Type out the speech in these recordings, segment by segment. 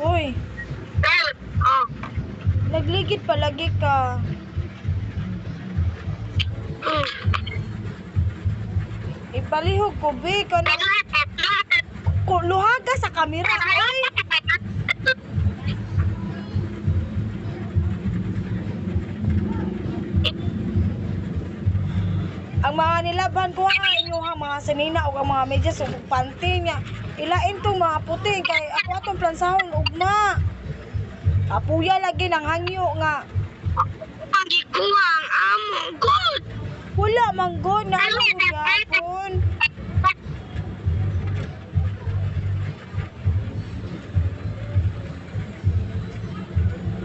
Hoy, Oh. nagligid palagi ka. Ipalihog ko, be. Luhaga sa kamera, ay. Ang mga nilaban ko nga, inyong mga sinina o ang mga medyas o panty niya. Ilain tong mga puti, kay ako atong plansahon, ugma. Apuya lagi ng hangyo nga. Ang gikuha ang amo. Good. Wala manggod na ano gyapon.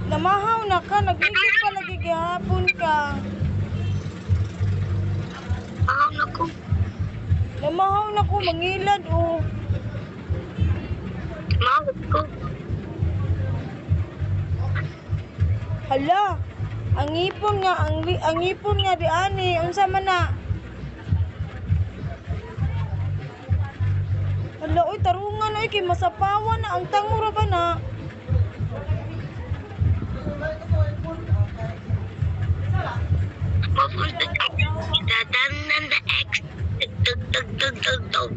Namahaw na ka, nagligid ka lagi gihapon ka. Ang naku. Namahaw na ko, mangilad o. Mawag ko. Hala, ang ipon nga di ani, unsa man na? Hala, oy tarungan oy kay masapawan na ang tangura ba na? Mapunta ka. Itatanan na ex. Tug.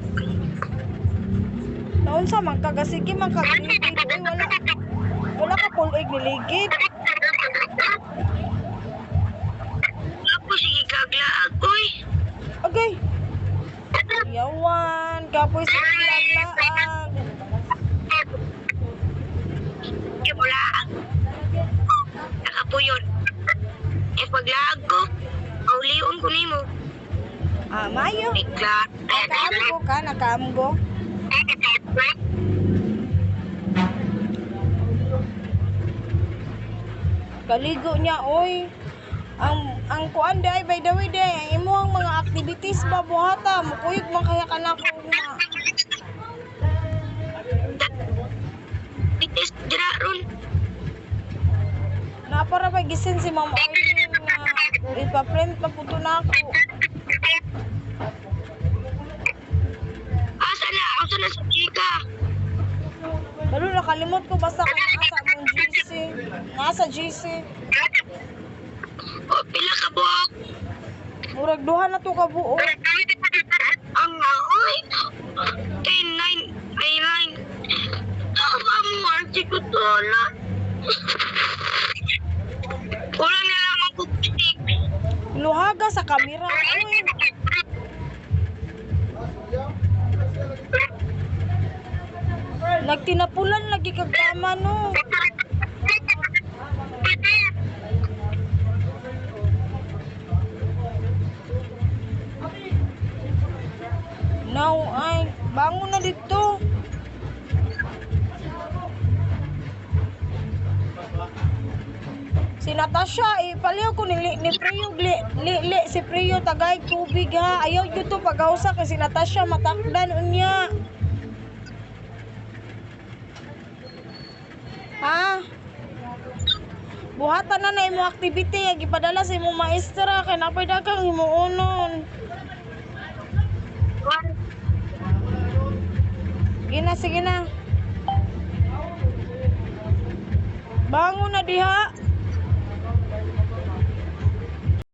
Naunsa man ka sige man ka ligid oy wala ka pulig niligid. Ako sige kaglaag. Uy. Agay. Yawan, kapoy sa laglaag. Kibulaag. Nakapuyon. E paglaag ko, maulion ko nimo. Ah, mayo. Bigla. Nakaamgo ka, nakaamgo. Kaligo niya, oy. Ang kuan day, by the way day, ang imuhang mga activities ba buhata, mukuyog man kaya ka na ko na. Itis dira ron. Napara ba gisin si Ma'am Arlene nga ipa-print pa puto na ako. Asa na sa chika? Lalo nakalimot ko basta kung nasa mong GC. Nasa GC. O, pila ka buhok? Murag duha na to kabuo. Ang naoy. 10, 9, ay 9. Tama mo, Archie ko tola. Wala na lang ang kuktik. Luhaga sa kamera. Uy. Nagtinapulan lagi kagama no. Now ay bangon na dito. Si Natasha, ipaliw ko ni Priyo, si Priyo, tagay tubig ha. Ayaw yun to pag-ausa kasi si Natasha matakdan unya. Ha? Buhatan na imo activity, ipadala sa imo maestra, kaya napay dagang himuunon. Sige na. Bangon na diha.